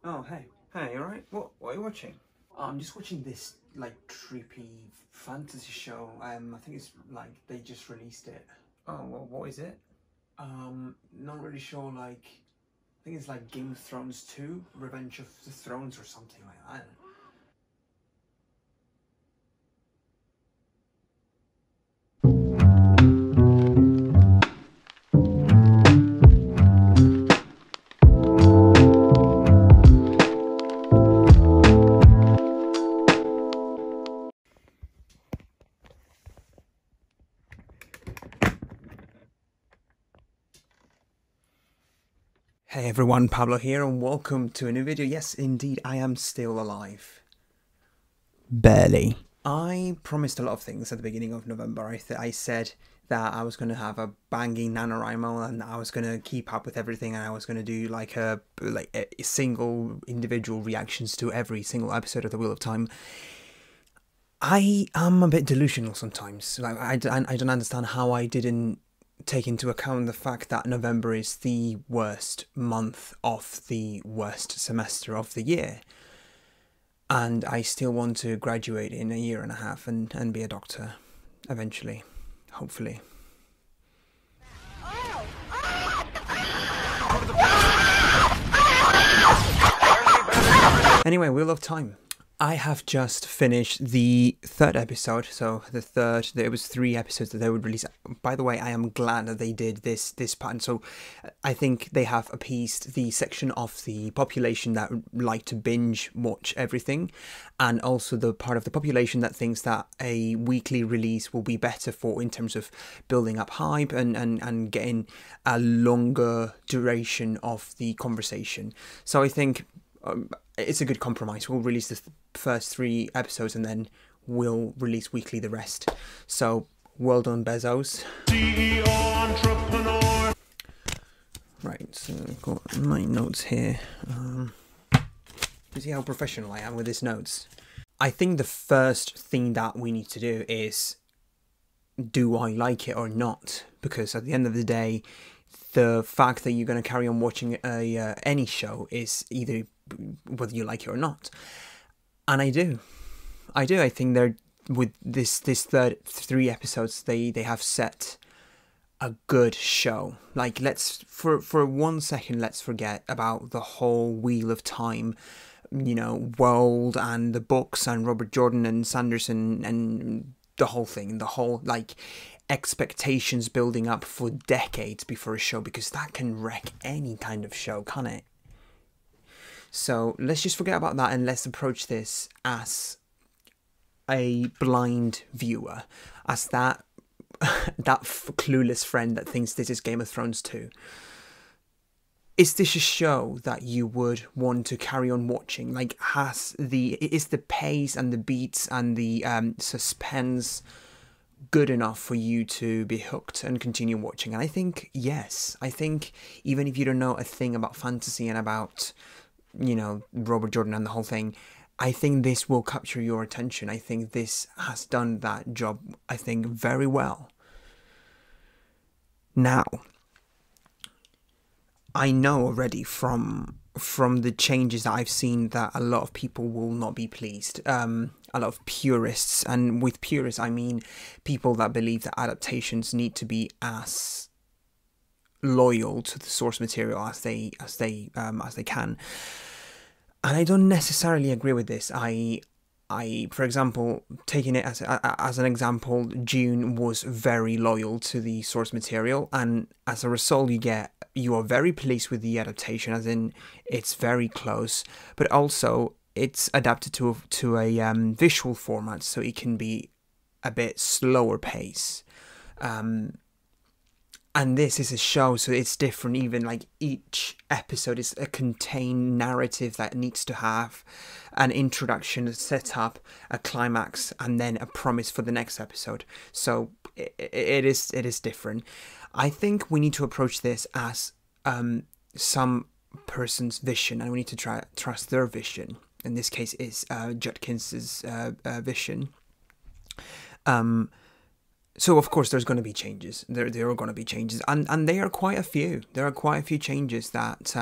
Oh, hey. Hey, alright? What are you watching? I'm just watching this, like, trippy fantasy show. I think it's, like, they just released it. Oh, well, what is it? Not really sure, like, I think it's like Game of Thrones 2, Revenge of the Thrones or something like that. Hey everyone, Pablo here and welcome to a new video. Yes, indeed, I am still alive. Barely. I promised a lot of things at the beginning of November. I said that I was going to have a banging NaNoWriMo and I was going to keep up with everything and I was going to do like a single individual reactions to every single episode of The Wheel of Time. I am a bit delusional sometimes. Like I don't understand how I didn't take into account the fact that November is the worst month of the worst semester of the year. And I still want to graduate in a year and a half and be a doctor eventually, hopefully. Anyway, Wheel of Time. I have just finished the third episode, so there was 3 episodes that they would release. By the way, I am glad that they did this pattern, so I think they have appeased the section of the population that like to binge watch everything, and also the part of the population that thinks that a weekly release will be better for in terms of building up hype and getting a longer duration of the conversation. So I think it's a good compromise. We'll release the first 3 episodes and then we'll release weekly the rest. So well done, Bezos. CEO entrepreneur. Right, so I've got my notes here. You see how professional I am with these notes. I think the first thing that we need to do is, do I like it or not? Because at the end of the day, the fact that you're going to carry on watching any show is either whether you like it or not. And I do. I think they're, with this third 3 episodes, they have set a good show. Like, let's for 1 second, let's forget about the whole Wheel of Time, world and the books and Robert Jordan and Sanderson and the whole thing, the whole, like, expectations building up for decades before a show, because that can wreck any kind of show, can't it? So let's just forget about that and let's approach this as a blind viewer, as that clueless friend that thinks this is Game of Thrones 2. Is this a show that you would want to carry on watching? Like, is the pace and the beats and the suspense good enough for you to be hooked and continue watching? And I think yes. I think even if you don't know a thing about fantasy and about, Robert Jordan and the whole thing, I think this will capture your attention. I think this has done that job, I think, very well. Now, I know already from the changes that I've seen that a lot of people will not be pleased. A lot of purists, and with purists I mean people that believe that adaptations need to be as loyal to the source material as they can. And I don't necessarily agree with this. I for example, taking it as an example, Dune was very loyal to the source material, and as a result you are very pleased with the adaptation, as in it's very close, but also it's adapted to a visual format, so it can be a bit slower pace. And this is a show, so it's different. Even like each episode is a contained narrative that needs to have an introduction, a setup, a climax, and then a promise for the next episode. So it is different. I think we need to approach this as some person's vision, and we need to trust their vision. In this case, is Judkins's vision. So of course there's going to be changes. There are going to be changes, and there are quite a few. There are quite a few changes that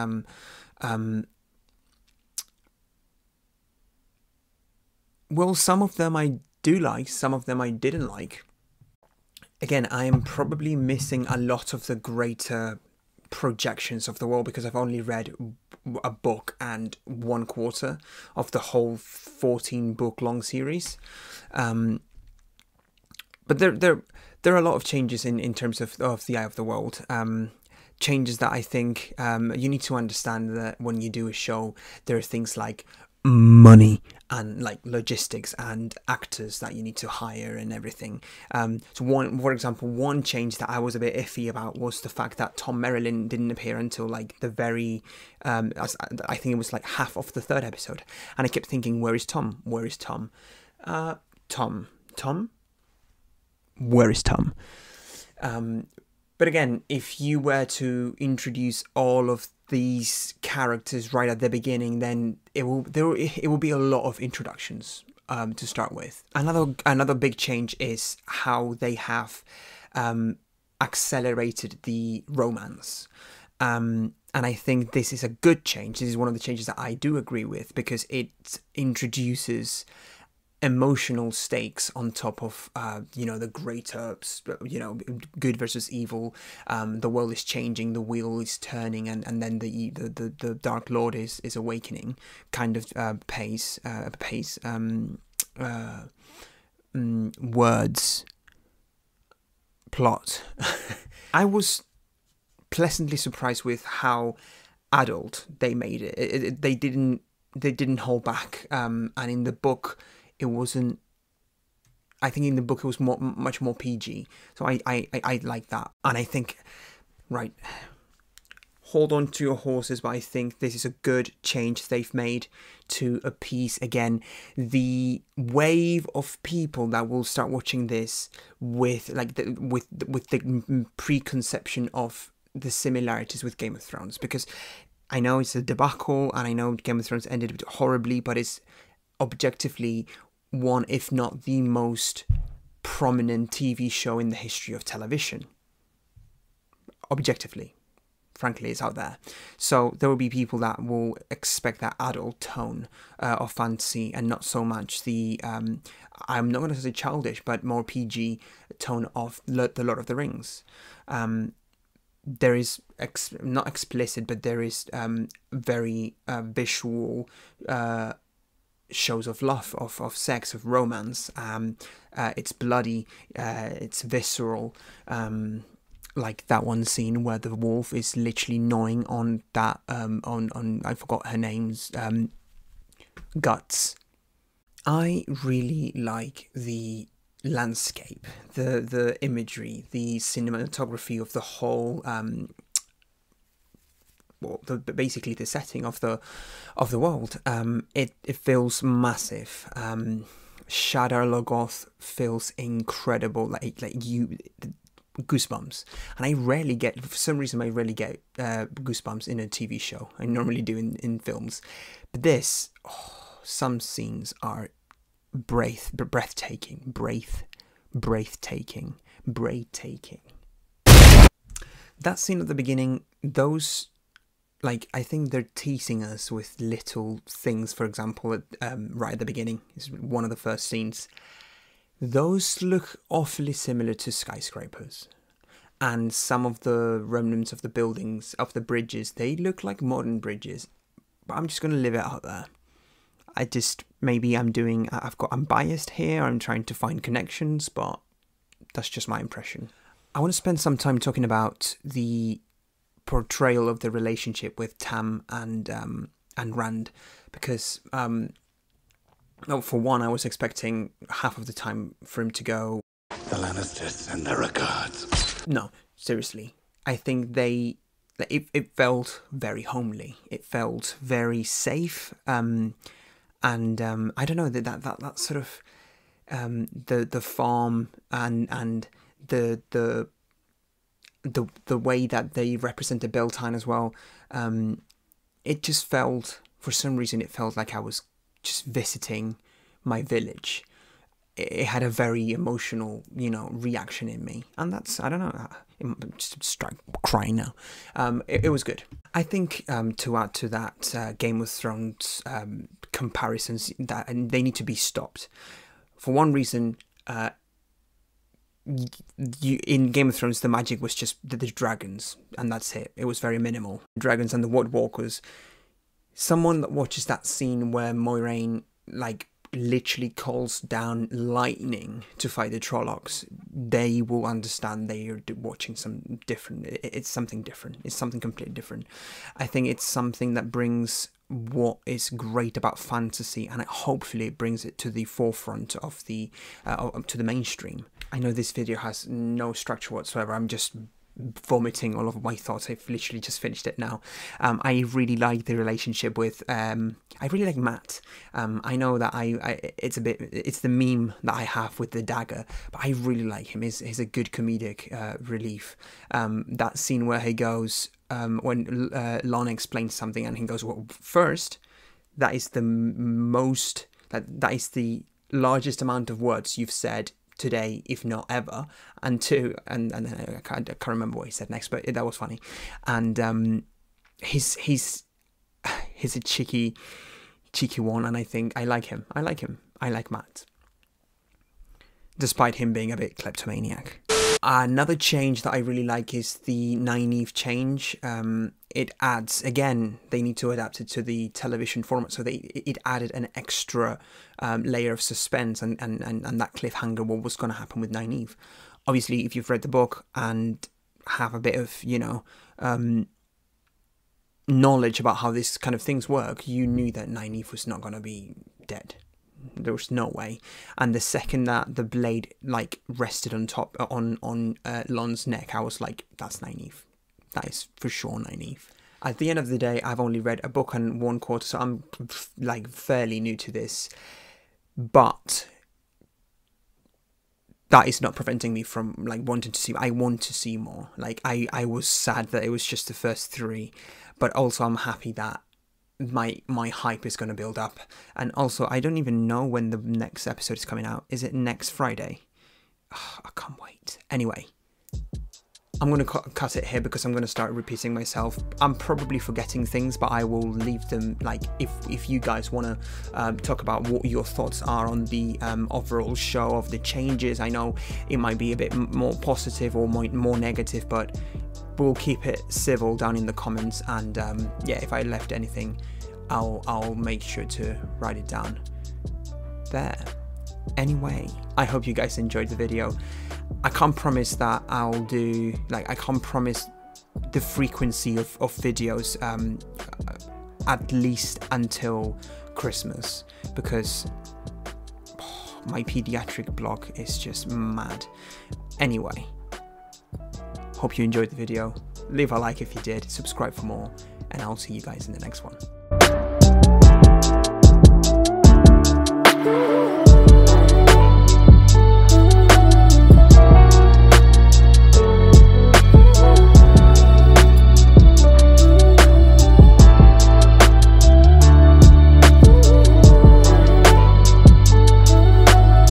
Well, some of them I do like, some of them I didn't like. Again, I am probably missing a lot of the greater projections of the world because I've only read a book and 1/4 of the whole 14 book long series. But there are a lot of changes in terms of the Eye of the World. Changes that I think you need to understand that when you do a show, there are things like money and like logistics and actors that you need to hire and everything. So for example, one change that I was a bit iffy about was the fact that Tom Merrilin didn't appear until like the very, I think it was like half of the 3rd episode, and I kept thinking, where is Tom? Where is Tom? Tom? Where is Tom? But again, if you were to introduce all of these characters right at the beginning, then it will be a lot of introductions to start with. Another big change is how they have accelerated the romance. And I think this is a good change. This is one of the changes that I do agree with, because it introduces emotional stakes on top of the greater good versus evil. The world is changing, the wheel is turning, and then the Dark Lord is awakening kind of words, plot. I was pleasantly surprised with how adult they made it. They didn't hold back, and in the book it wasn't. I think in the book it was much more PG, so I like that, and I think, right, hold on to your horses, but I think this is a good change they've made to appease again the wave of people that will start watching this with the preconception of the similarities with Game of Thrones, because I know it's a debacle and I know Game of Thrones ended horribly, but it's objectively one, if not the most prominent TV show in the history of television. Objectively, frankly, it's out there. So there will be people that will expect that adult tone of fantasy, and not so much the, I'm not going to say childish, but more PG tone of The Lord of the Rings. There is, not explicit, but there is very visual shows of love, of sex, of romance. It's bloody, it's visceral, like that one scene where the wolf is literally gnawing on that on I forgot her name's guts. I really like the landscape, the imagery, the cinematography of the whole basically the setting of the world. It feels massive. Shadar Logoth feels incredible, like you goosebumps, and I rarely get, for some reason I rarely get goosebumps in a TV show. I normally do in films, but this, some scenes are breathtaking. That scene at the beginning, those, like, I think they're teasing us with little things. For example, right at the beginning is one of the first scenes. Those look awfully similar to skyscrapers, and some of the remnants of the buildings, of the bridges, they look like modern bridges. But I'm just going to leave it out there. Maybe I'm biased here. I'm trying to find connections, but that's just my impression. I want to spend some time talking about the portrayal of the relationship with Tam and Rand, because for one, I was expecting half of the time for him to go, "The Lannisters send their regards." No, seriously, I think it felt very homely. It felt very safe, and I don't know, that sort of the farm and the way that they represented Beltane as well, it just felt, for some reason, it felt like I was just visiting my village. It had a very emotional, reaction in me, and that's, I don't know, just start crying now. It was good. I think to add to that, Game of Thrones comparisons and they need to be stopped. For one reason, in Game of Thrones, the magic was just the dragons, and that's it. It was very minimal. Dragons and the White Walkers. Someone that watches that scene where Moiraine, like, literally calls down lightning to fight the Trollocs, they will understand they are watching some different. It's something different. It's something completely different. I think it's something that brings what is great about fantasy, and hopefully it brings it to the forefront of the to the mainstream. I know this video has no structure whatsoever. I'm just vomiting all of my thoughts. I've literally just finished it now. I really like the relationship with I really like Mat. I know that it's the meme that I have with the dagger, but I really like him. He's a good comedic relief. That scene where he goes when Lana explains something and he goes, well, first, that is the most that is the largest amount of words you've said today, if not ever, and two, and then I can't remember what he said next, but that was funny. And he's a cheeky one, and I think I like him. I like Mat, despite him being a bit kleptomaniac. Another change that I really like is the Nynaeve change. It adds, again, they need to adapt it to the television format, so it added an extra layer of suspense and that cliffhanger, what was going to happen with Nynaeve. Obviously, if you've read the book and have a bit of, knowledge about how this kind of things work, you knew that Nynaeve was not going to be dead. There was no way. And the second that the blade like rested on top on Lon's neck, I was like, that's Nynaeve. That is for sure Nynaeve. At the end of the day, I've only read a book and 1/4, so I'm like fairly new to this. But that is not preventing me from like wanting to see. I want to see more. Like I was sad that it was just the first 3, but also I'm happy that my hype is going to build up. And also, I don't even know when the next episode is coming out. Is it next Friday? Oh, I can't wait. Anyway, I'm going to cut it here because I'm going to start repeating myself. I'm probably forgetting things, but I will leave them, like, if you guys want to talk about what your thoughts are on the overall show, of the changes. I know it might be a bit more positive or more negative, but we'll keep it civil down in the comments. And yeah, if I left anything, I'll make sure to write it down there. Anyway, I hope you guys enjoyed the video. I can't promise that I'll do, like, I can't promise the frequency of videos at least until Christmas, because my pediatric blog is just mad. Anyway, hope you enjoyed the video. Leave a like if you did, subscribe for more, and I'll see you guys in the next one.